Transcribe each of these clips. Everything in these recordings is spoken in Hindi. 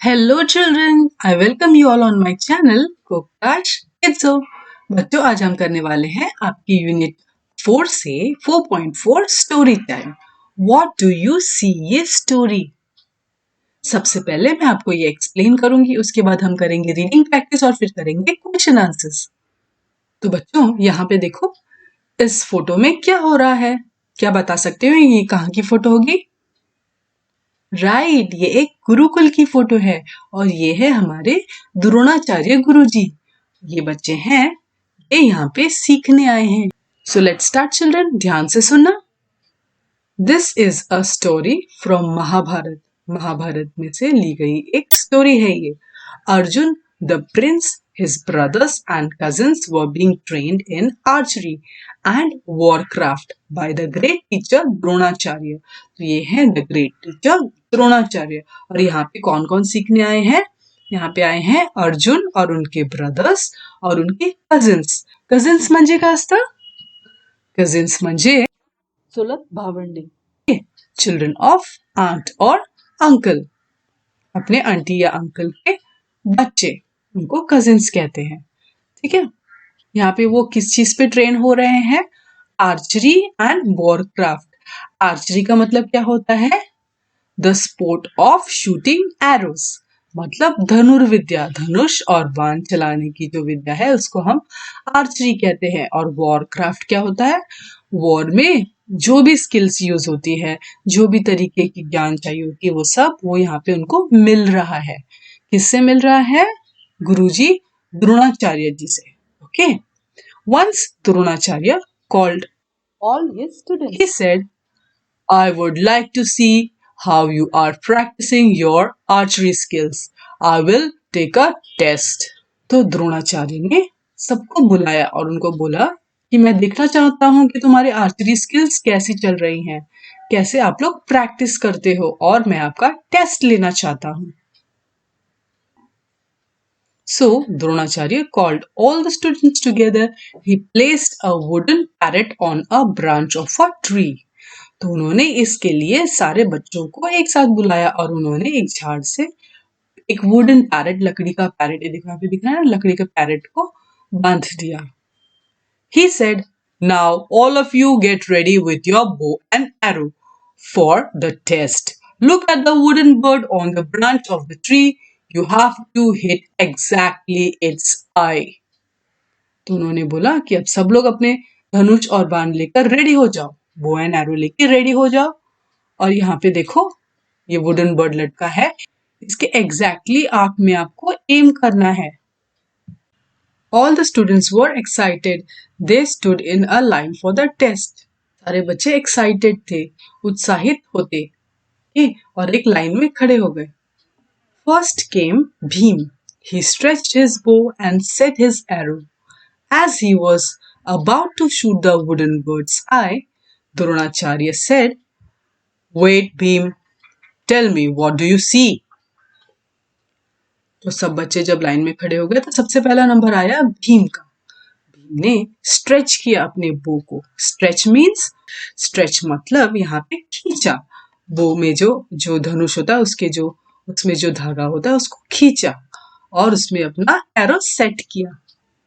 Hello children, I welcome you all on my channel कोकाश किड्सो। बच्चों, आज हम करने वाले हैं आपकी यूनिट 4 से 4.4 story time. What do you see ये स्टोरी। सबसे पहले मैं आपको ये एक्सप्लेन करूंगी, उसके बाद हम करेंगे रीडिंग प्रैक्टिस और फिर करेंगे क्वेश्चन आंसर्स। तो बच्चों, यहाँ पे देखो, इस फोटो में क्या हो रहा है? क्या बता सकते हो ये कहाँ की फोटो होगी? राइट, ये एक गुरुकुल की फोटो है और ये है हमारे द्रोणाचार्य गुरुजी। ये बच्चे हैं, ये यहाँ पे सीखने आए हैं। सो लेट्स स्टार्ट चिल्ड्रन, ध्यान से सुनना। This is a story from Mahabharat. Mahabharat में से ली गई एक स्टोरी है ये। Arjun the prince, his brothers and cousins were being trained in archery and warcraft by the great teacher Dronacharya. तो ये है द ग्रेट टीचर द्रोणाचार्य। और यहाँ पे कौन कौन सीखने आए हैं? यहाँ पे आए हैं अर्जुन और उनके ब्रदर्स और उनके कजिन्स। कजिन्स म्हणजे काय असतं? कजिन्स म्हणजे चुलत भावंडे, चिल्ड्रन ऑफ आंट और अंकल। अपने आंटी या अंकल के बच्चे, उनको कजिन्स कहते हैं। ठीक है, यहाँ पे वो किस चीज पे ट्रेन हो रहे हैं? Archery and Warcraft. आर्चरी का मतलब क्या होता है? The sport of shooting arrows, मतलब धनुर्विद्या, धनुष और बाण चलाने की जो विद्या है उसको हम आर्चरी कहते हैं। और वॉरक्राफ्ट क्या होता है? वॉर में जो भी स्किल्स यूज होती है, जो भी तरीके की ज्ञान चाहिए होती है, वो सब वो यहाँ पे उनको मिल रहा है। किससे मिल रहा है? गुरुजी द्रोणाचार्य जी से। Okay, once Dronacharya called all his students. He said, I would like to see how you are practicing your archery skills. I will take a test. तो द्रोणाचार्य ने सबको बुलाया और उनको बोला कि मैं देखना चाहता हूँ कि तुम्हारे आर्चरी स्किल्स कैसी चल रही हैं, कैसे आप लोग प्रैक्टिस करते हो, और मैं आपका टेस्ट लेना चाहता हूँ। So Dronacharya called all the students together. He placed a wooden parrot on a branch of a tree. तो उन्होंने इसके लिए सारे बच्चों को एक साथ बुलाया और उन्होंने एक झाड़ से एक वुडन पैरेट, लकड़ी का पैरेट, दिख रहा है ना, लकड़ी के पैरेट को बांध दिया। He said, now all of you get ready with your bow and arrow for the test. Look at the wooden bird on the branch of the tree. You have to hit exactly its eye. तो उन्होंने बोला कि अब सब लोग अपने धनुष और बाण लेकर रेडी हो जाओ, बो एंड एरो लेकर रेडी हो जाओ। और यहाँ पे देखो, ये वुडन बर्ड लटका है, इसके एग्जैक्टली आंख में आपको एम करना है। All the students were excited. They stood in a line for the test. सारे बच्चे excited थे, उत्साहित होते थे और एक लाइन में खड़े हो गए। First came Bhim. He stretched his bow and set his arrow. As he was about to shoot the wooden bird's eye, Dronacharya said, Wait, Bhim, tell me, what do you see? तो सब बच्चे जब लाइन में खड़े हो गए तो सबसे पहला नंबर आया भीम का। भीम ने स्ट्रेच किया अपने बो को। स्ट्रेच मीन्स, स्ट्रेच मतलब यहाँ पे खींचा। बो में जो जो धनुष होता है उसके जो उसमें जो धागा होता है उसको खींचा और उसमें अपना एरो सेट किया।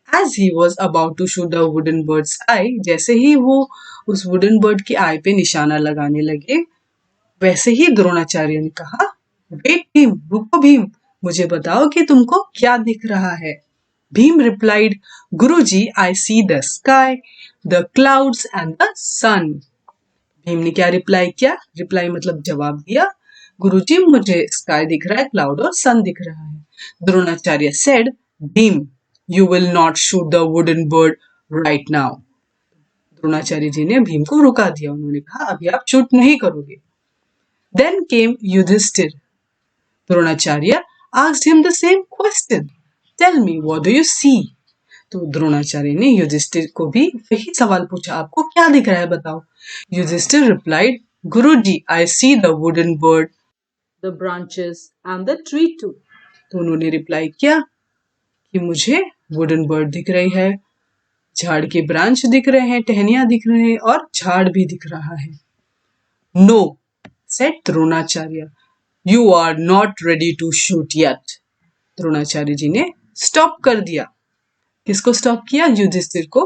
As he was about to shoot the wooden bird's eye, जैसे ही वो उस वुडन बर्ड की आई पे निशाना लगाने लगे, वैसे ही द्रोणाचार्य ने कहा, वेट भीम, रुको भीम, मुझे बताओ कि तुमको क्या दिख रहा है। Bhim replied, Guruji, I see the sky, the clouds and the sun. Bhim ने क्या रिप्लाई किया? रिप्लाई मतलब जवाब दिया, गुरुजी मुझे स्काई दिख रहा है, क्लाउड और सन दिख रहा है। Dronacharya said, Bhim, you will not shoot the wooden bird right now. Dronacharya ji ने भीम को रुका दिया, उन्होंने कहा अभी आप शूट नहीं करोगे। Then came Yudhishthir. Dronacharya asked him the same question. Tell me, what do you see? तो द्रोणाचार्य ने युधिष्ठिर को भी वही सवाल पूछा, आपको क्या दिख रहा है बताओ। Yudhishthir replied, Guruji, I see the wooden bird, the branches and the tree too. तो उन्होंने रिप्लाई किया कि मुझे वुडन बर्ड दिख रही है, झाड़ के ब्रांच दिख रहे हैं, टहनियां दिख रहे हैं और झाड़ भी दिख रहा है। No, said Dronacharya. You are not ready to shoot yet. Dronacharya ji ने स्टॉप कर दिया। किसको स्टॉप किया? युधिष्ठिर को।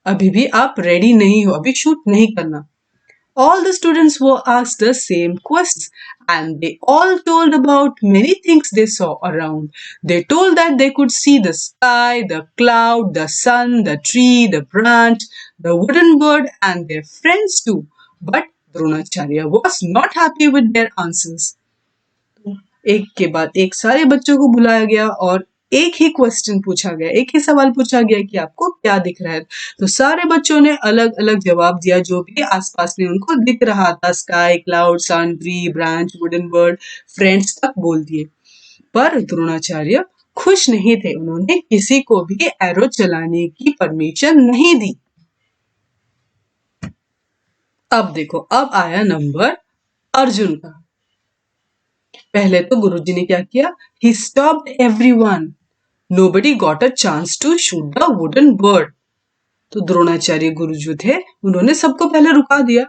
अभी भी आप रेडी नहीं हो, अभी शूट नहीं करना। All the students were asked the same questions, and they all told about many things they saw around. They told that they could see the sky, the cloud, the sun, the tree, the branch, the wooden bird, and their friends too. But Dronacharya was not happy with their answers. एक के बाद एक सारे बच्चों को बुलाया गया और एक ही क्वेश्चन पूछा गया, एक ही सवाल पूछा गया कि आपको क्या दिख रहा है। तो सारे बच्चों ने अलग अलग जवाब दिया जो भी आसपास में उनको दिख रहा था। Sky, cloud, sun, tree, branch, wooden bird, friends तक बोल दिए। पर द्रोणाचार्य खुश नहीं थे, उन्होंने किसी को भी एरो चलाने की परमिशन नहीं दी। अब देखो, अब आया नंबर अर्जुन का। पहले तो गुरुजी ने क्या किया? He stopped everyone, nobody got a chance to shoot the wooden bird. तो द्रोणाचार्य गुरुजी थे, उन्होंने सबको पहले रुका दिया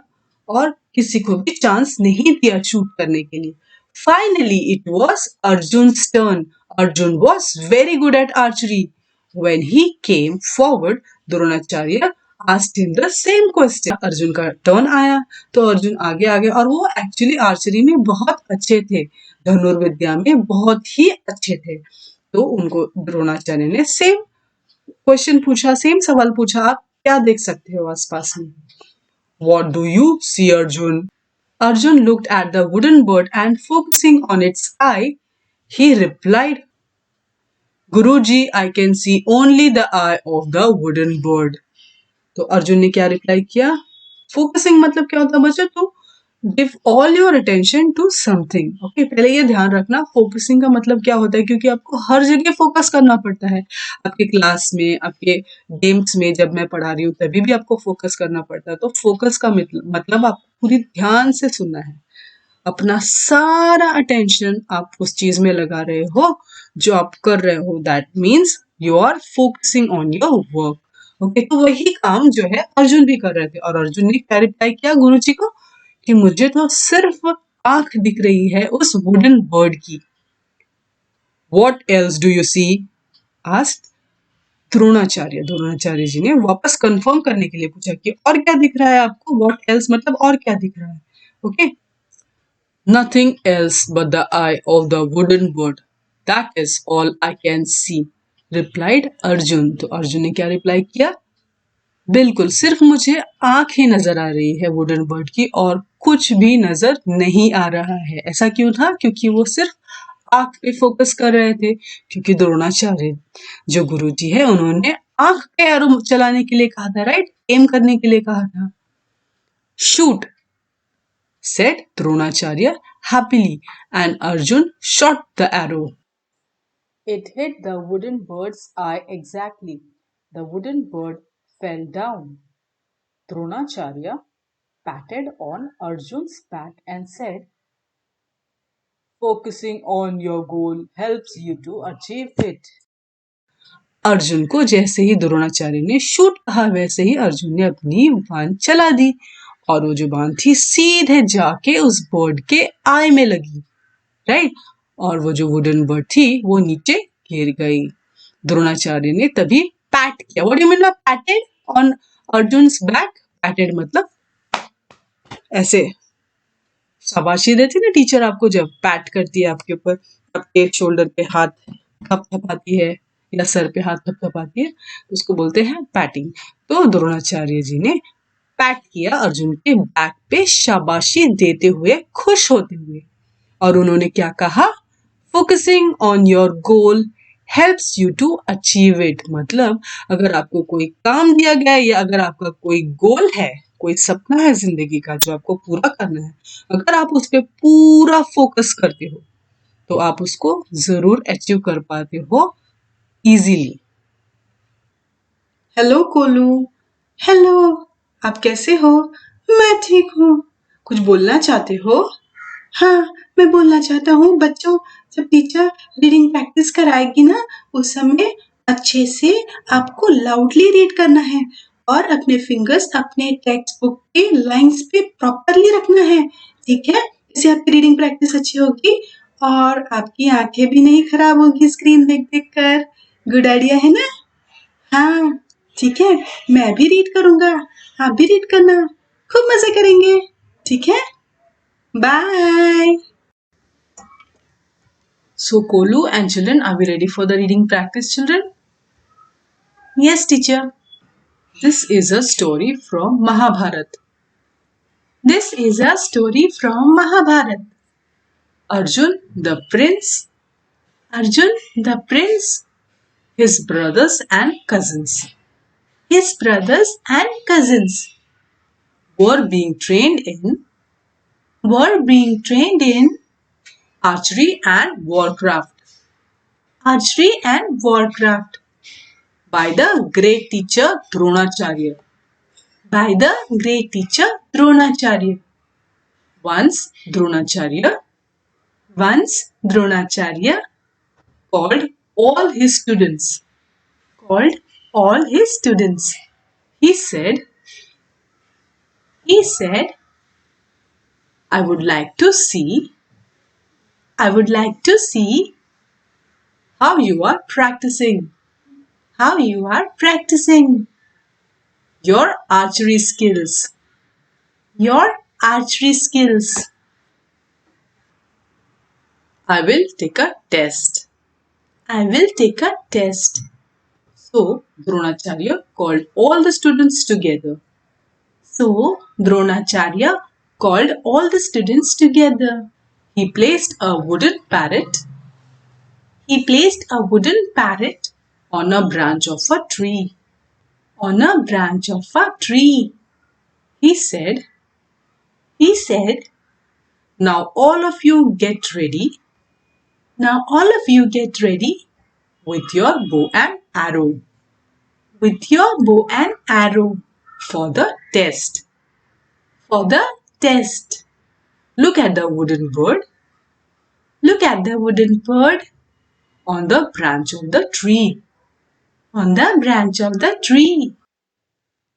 और किसी को भी चांस नहीं दिया शूट करने के लिए। Finally it was Arjun's turn. Arjun was very good at archery. When he came forward, Dronacharya asked him the same question. Arjun का टर्न आया तो अर्जुन आगे आगे, और वो एक्चुअली आर्चरी में बहुत अच्छे थे, धनुर्विद्या में बहुत ही अच्छे थे। तो उनको द्रोणाचार्य ने सेम क्वेश्चन पूछा, सेम सवाल पूछा, आप क्या देख सकते हो आसपास में? What do you see, Arjun? Arjun looked at the wooden bird and focusing on its eye, he replied, Guruji, I can see only the eye of the wooden bird. तो अर्जुन ने क्या रिप्लाई किया? फोकसिंग मतलब क्या होता है बच्चों? तो give all your attention to something. Okay, पहले ये ध्यान रखना फोकसिंग का मतलब क्या होता है, क्योंकि आपको हर जगह फोकस करना पड़ता है। आपके क्लास में, आपके गेम्स में जब मैं पढ़ा रही हूँ तभी भी आपको फोकस करना पड़ता है। तो फोकस का मतलब आपको पूरी ध्यान से सुनना है, अपना सारा अटेंशन आप उस चीज में लगा रहे हो जो आप कर रहे हो। That means you are focusing on your work. Okay, तो वही काम जो है अर्जुन भी कर रहे थे, और अर्जुन ने क्या रिप्लाई किया गुरुजी को कि मुझे तो सिर्फ आंख दिख रही है उस वुडन बर्ड की। What else do you see? asked Dronacharya. Dronacharya ji ने वापस कंफर्म करने के लिए पूछा कि और क्या दिख रहा है आपको? What else मतलब और क्या दिख रहा है? Okay, Nothing else but the eye of the wooden bird. That is all I can see, replied Arjun. तो अर्जुन ने क्या रिप्लाई किया? बिल्कुल, सिर्फ मुझे आंख ही नजर आ रही है वुडन बर्ड की, और कुछ भी नजर नहीं आ रहा है। ऐसा क्यों था? क्योंकि वो सिर्फ आंख पे फोकस कर रहे थे, क्योंकि द्रोणाचार्य जो गुरुजी है उन्होंने आंख पे एरो चलाने के लिए कहा था, राइट, एम करने के लिए कहा था। Shoot, said Dronacharya happily, and Arjun shot the arrow. It hit the wooden bird's eye exactly. The wooden bird fell down. Dronacharya patted on Arjun's back and said, Focusing on your goal helps you to achieve it. Arjun को जैसे ही द्रोणाचार्य ने शूट कहा, वैसे ही अर्जुन ने अपनी बाण चला दी, और वो जो बाण थी सीधे जाके उस बर्ड के आई में लगी, राइट, और वो जो वुडन बर्ड थी वो नीचे गिर गई। द्रोणाचार्य ने तभी पैट किया। What do you mean by patted on Arjun's back? Patted मतलब ऐसे शाबाशी देती ना टीचर आपको, जब पैट करती है आपके ऊपर, आपके शोल्डर पे हाथ थपथपाती है या सर पे हाथ थपथपाती है, तो उसको बोलते हैं पैटिंग। तो द्रोणाचार्य जी ने पैट किया अर्जुन के बैक पे, शाबाशी देते हुए, खुश होते हुए, और उन्होंने क्या कहा? Focusing on your goal helps you to achieve it. मतलब अगर आपको कोई काम दिया गया है या अगर आपका कोई गोल है, कोई सपना है जिंदगी का जो आपको पूरा करना है, अगर आप उस पर पूरा फोकस करते हो तो आप उसको जरूर अचीव कर पाते हो इजीली। हेलो कोलू। हेलो, आप कैसे हो? मैं ठीक हूँ। कुछ बोलना चाहते हो? हाँ, मैं बोलना चाहता हूँ बच्चों, जब टीचर रीडिंग प्रैक्टिस कराएगी ना, उस समय अच्छे से आपको लाउडली रीड करना है और अपने फिंगर्स अपने टेक्स्ट बुक के लाइंस पे प्रॉपरली रखना है, ठीक है? इससे आपकी रीडिंग प्रैक्टिस अच्छी होगी और आपकी आंखें भी नहीं खराब होगी स्क्रीन देख देख कर। गुड आइडिया है ना? हाँ, ठीक है, मैं भी रीड करूंगा, आप भी रीड करना, खूब मजे करेंगे, ठीक है? Bye. So Kolu and children, are we ready for the reading practice, children? Yes, teacher. This is a story from Mahabharat. This is a story from Mahabharat. Arjun the prince. Arjun the prince. His brothers and cousins. His brothers and cousins were being trained in archery and warcraft. Archery and warcraft by the great teacher Dronacharya. By the great teacher Dronacharya. Once Dronacharya called all his students. He said, I would like to see how you are practicing your archery skills. I will take a test. So Dronacharya called all the students together. He placed a wooden parrot on a branch of a tree. He said, now all of you get ready with your bow and arrow. For the test. Look at the wooden bird. On the branch of the tree.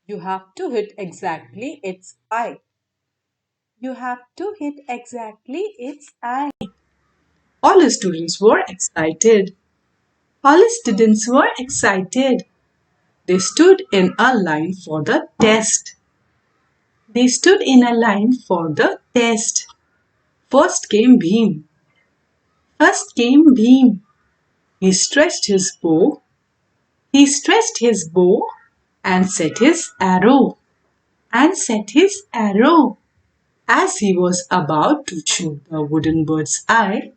You have to hit exactly its eye. All the students were excited. They stood in a line for the test. First came Bhim. He stretched his bow and set his arrow. As he was about to shoot the wooden bird's eye,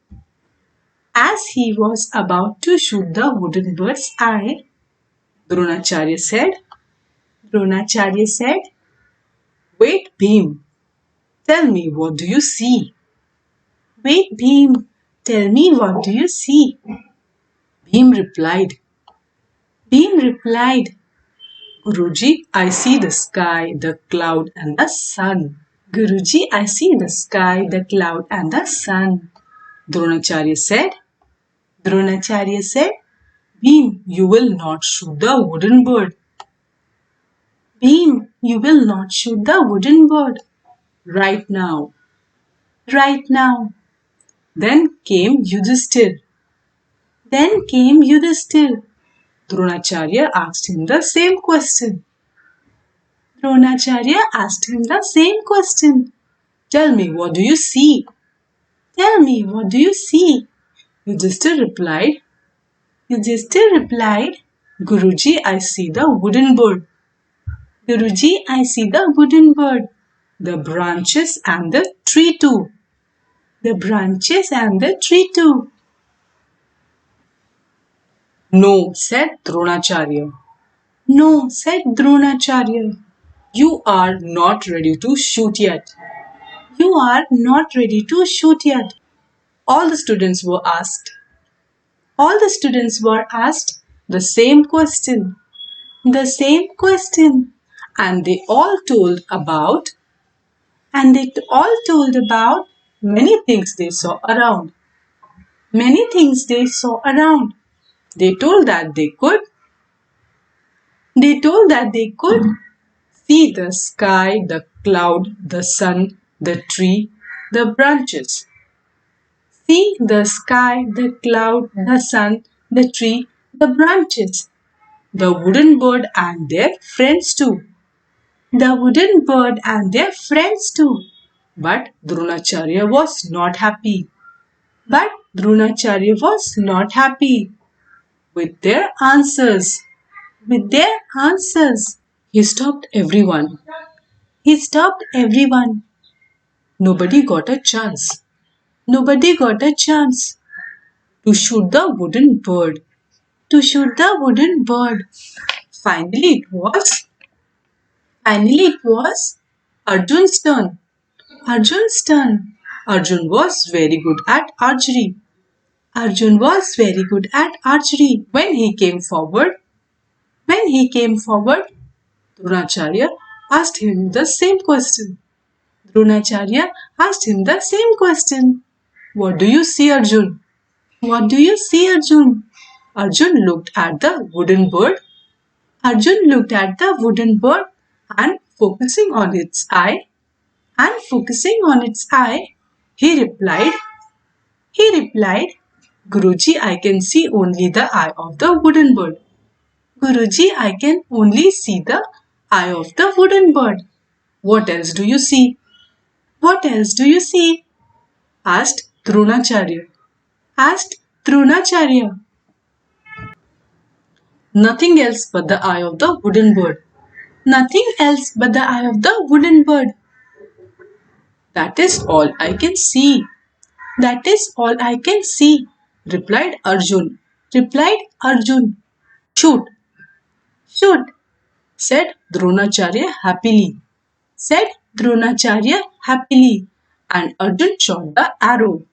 Dronacharya said, wait, Bhim, tell me what do you see? Bhim replied, Guruji, I see the sky, the cloud and the sun. Dronacharya said, Bhim, you will not shoot the wooden bird. Right now. Then came Yudhishthir. Dronacharya asked him the same question. Tell me, what do you see? Yudhishthir replied, Guruji, I see the wooden bird. The branches and the tree too. No, said Dronacharya. You are not ready to shoot yet. All the students were asked the same question. And they all told about many things they saw around. They told that they could see the sky, the cloud, the sun, the tree, the branches. See the sky, the cloud, the sun, the tree, the branches, the wooden bird and their friends too. The wooden bird and their friends too. But Dronacharya was not happy. But Dronacharya was not happy with their answers. With their answers. He stopped everyone. He stopped everyone. Nobody got a chance. Nobody got a chance to shoot the wooden bird. To shoot the wooden bird. Finally it was. Finally it was Arjun's turn. Arjun's turn. Arjun was very good at archery. Arjun was very good at archery. When he came forward, Dronacharya asked him the same question. Dronacharya asked him the same question. What do you see, Arjun? What do you see, Arjun? Arjun looked at the wooden bird. Arjun looked at the wooden bird and focusing on its eye, he replied, Guruji, I can see only the eye of the wooden bird. Guruji, I can only see the eye of the wooden bird. What else do you see? What else do you see? Asked Dronacharya. Nothing else but the eye of the wooden bird. Nothing else but the eye of the wooden bird. That is all I can see. That is all I can see, replied Arjun. Shoot, said Dronacharya happily. And Arjun shot the arrow.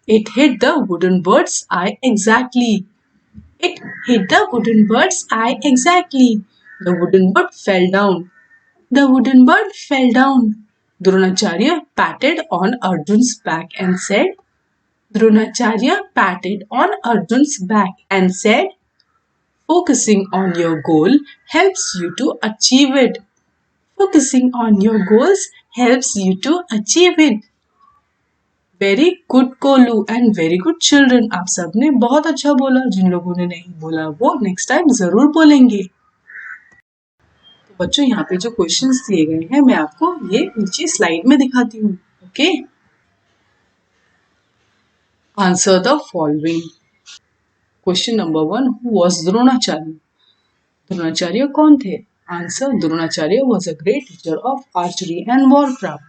It hit the wooden bird's eye exactly. The wooden bird fell down. Dronacharya patted on Arjun's back and said, focusing on your goal helps you to achieve it. Very good कोलू and very good children. आप सबने बहुत अच्छा बोला. जिन लोगों ने नहीं बोला वो नेक्स्ट टाइम जरूर बोलेंगे. तो बच्चों यहाँ पे जो क्वेश्चंस दिए गए हैं मैं आपको ये नीचे स्लाइड में दिखाती हूँ. Okay, answer the following. Question number 1, who was Dronacharya? Dronacharya कौन थे? Answer, Dronacharya was a great teacher of archery and warcraft.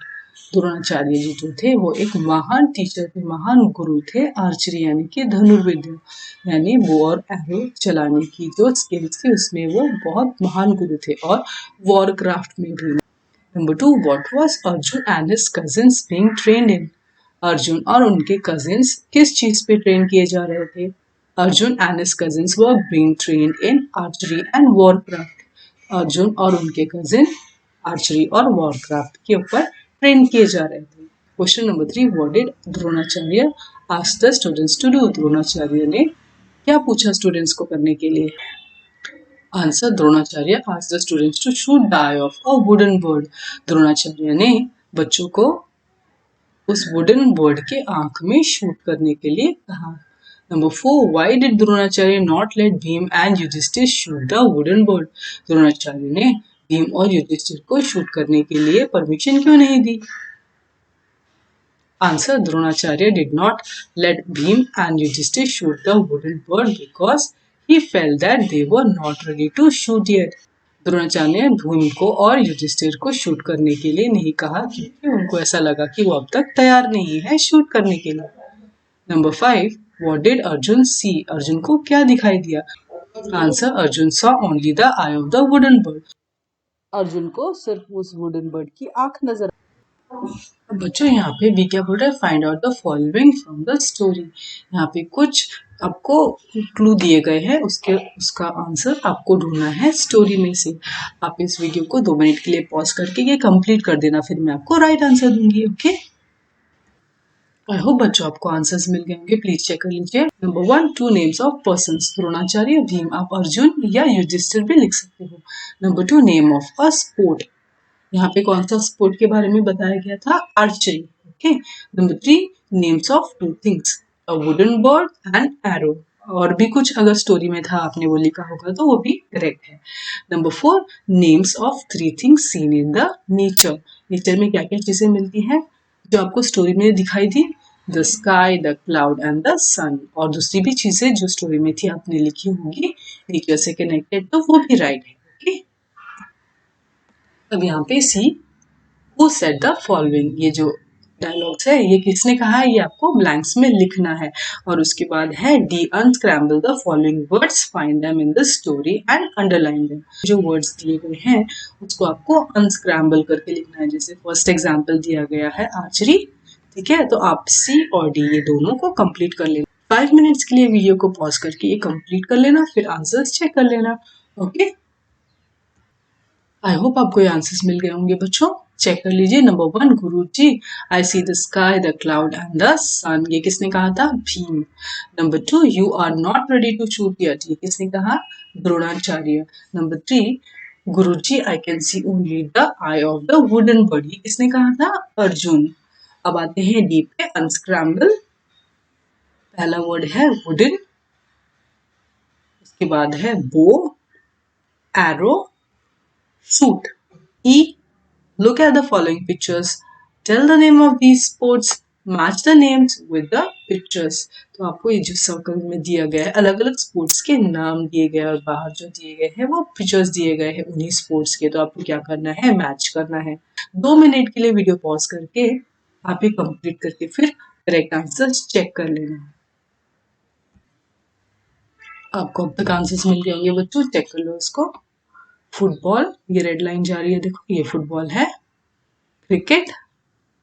Dronacharya ji जो थे वो एक महान टीचर थे, महान गुरु थे आर्चरी यानी कि धनुर्विद्या यानी बो और एरो चलाने की जो स्किल्स थी उसमें वो बहुत महान गुरु थे और वॉरक्राफ्ट में भी. Number 2, what was Arjun and his cousins being trained in? Arjun और उनके कजिन्स किस चीज पे ट्रेन किए जा रहे थे? Arjun and his cousins were being trained in archery and warcraft. Arjun और उनके कजिन आर्चरी और वॉरक्राफ्ट के ऊपर ट्रेन किए जा रहे थे. Question number 3, what did Dronacharya ask the students to do? Dronacharya ने क्या पूछा स्टूडेंट्स को करने के लिए? Answer, Dronacharya ask the students to shoot the eye of a wooden bird. Dronacharya ने बच्चों को उस वुडन बर्ड के आंख में शूट करने के लिए कहा. Number 4, why did Dronacharya not let Bhim and Yudhishthir shoot the wooden bird? Dronacharya ने भीम और युधिष्ठिर को शूट करने के लिए परमिशन क्यों नहीं दी? Answer, Dronacharya did not let Bhim and Yudhishthir shoot the wooden bird because he felt that they were not ready to shoot yet. Dronacharya ने भीम को और युधिष्ठिर को शूट करने के लिए नहीं कहा क्योंकि उनको ऐसा लगा कि वो अब तक तैयार नहीं है शूट करने के लिए. नंबर 5, व्हाट डिड अर्जुन सी? अर्जुन को क्या दिखाई दिया? Answer, Arjun saw only the eye of the wooden bird. Arjun को सिर्फ उस वुडन बर्ड की आंख नजर. बच्चों यहाँ पे वी क्या बोल रहा है? Find out the following from the story. यहाँ पे कुछ आपको क्लू दिए गए हैं, उसका आंसर आपको ढूंढना है स्टोरी में से. आप इस वीडियो को 2 मिनट के लिए पॉज करके ये कंप्लीट कर देना, फिर मैं आपको राइट आंसर दूंगी. ओके, आई होप बच्चों आपको आंसर्स मिल गए होंगे. प्लीज चेक कर लीजिए. Number 1, 2 names of persons. Dronacharya, Bhim. आप अर्जुन या युधिष्ठिर भी लिख सकते हो. Number 2, name of a sport. यहाँ पे कौन सा स्पोर्ट के बारे में बताया गया था? Archery. Okay. Number 3, names of 2 things, a wooden bird and arrow. और भी कुछ अगर स्टोरी में था आपने वो लिखा होगा तो वो भी करेक्ट है। Number 4, names of 3 things seen in the nature. Nature में क्या क्या चीजें मिलती हैं जो आपको स्टोरी में दिखाई दी? The sky, the cloud and the sun. और दूसरी भी चीजें जो स्टोरी में थी आपने लिखी होंगी नेचर से कनेक्टेड, तो वो भी राइट है। ओके, अब यहाँ पे सी, हु सेड द फॉलोइंग, ये जो डायलॉग्स है ये किसने कहा है, ये आपको ब्लैंक्स में लिखना है। और उसके बाद है D, unscramble the following words, find them in the story and underline them. जो वर्ड्स दिए गए हैं उसको आपको अनस्क्रैम्बल करके लिखना है। जैसे फर्स्ट एग्जांपल दिया गया है आर्चरी, ठीक है, तो आप सी और डी ये दोनों को कंप्लीट कर लेना। 5 मिनट्स के लिए वीडियो को पॉज करके ये कंप्लीट कर लेना, फिर आंसर्स चेक कर लेना। ओके, आई होप आपको ये आंसर्स मिल गए होंगे बच्चों। चेक कर लीजिए। Number 1, Guruji, I see the sky, the cloud and the sun. ये किसने कहा था? Bhim. Number 2, you are not ready to shoot yet. ये किसने कहा? Dronacharya. Number 3, Guruji, I can see only the eye of the wooden bird. ये किसने कहा था? अर्जुन। अब आते हैं डी पे, अनस्क्रैम्बल। पहला वर्ड है वुडन, उसके बाद है बो, arrow, shoot. E, look at the following pictures. Tell the name of these sports. Match the names with the pictures. तो आपको ये जो सर्कल में दिया गया है अलग अलग स्पोर्ट्स के नाम दिए गए और बाहर जो दिए गए हैं वो पिक्चर्स दिए गए हैं उन्हीं स्पोर्ट्स के। तो आपको क्या करना है? मैच करना है। 2 मिनट के लिए वीडियो पॉज करके आप ये कंप्लीट करके फिर करेक्ट आंसर चेक कर लेना। आपको अब तक आंसर्स मिल गए होंगे बच्चों, चेक कर लो इसको। फुटबॉल, ये रेड लाइन जा रही है, देखो ये फुटबॉल है। क्रिकेट,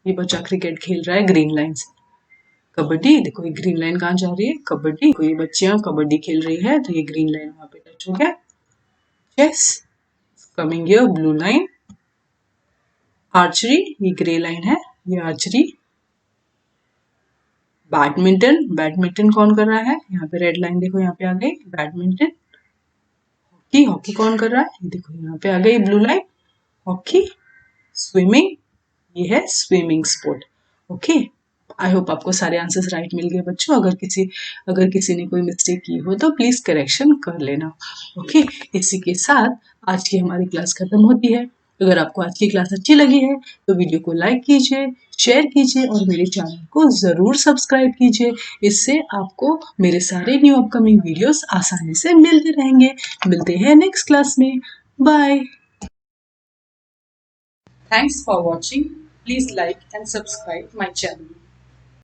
ये बच्चा क्रिकेट खेल रहा है ग्रीन लाइन से। कबड्डी, देखो ये ग्रीन लाइन कहाँ जा रही है? कबड्डी, कोई बच्चियां कबड्डी खेल रही है तो ये ग्रीन लाइन वहां पे टच हो गया। Chess, coming here, blue line. Archery, ये ग्रे लाइन है, ये आर्चरी। बैडमिंटन, बैडमिंटन कौन कर रहा है? यहाँ पे रेड लाइन देखो, यहाँ पे आ गई बैडमिंटन। हॉकी, हॉकी कौन कर रहा है? ये देखो यहाँ पे आ गई ब्लू लाइन, हॉकी। स्विमिंग, ये है swimming sport. Okay, I hope आपको सारे आंसर्स राइट मिल गए बच्चों। अगर किसी ने कोई मिस्टेक की हो तो प्लीज करेक्शन कर लेना। ओके, इसी के साथ आज की हमारी क्लास खत्म होती है। अगर आपको आज की क्लास अच्छी लगी है तो वीडियो को लाइक कीजिए, शेयर कीजिए और मेरे चैनल को जरूर सब्सक्राइब कीजिए। इससे आपको मेरे सारे न्यू अपकमिंग वीडियोस आसानी से मिलते रहेंगे। मिलते हैं नेक्स्ट क्लास में। Bye. Thanks for watching. Please like and subscribe my channel.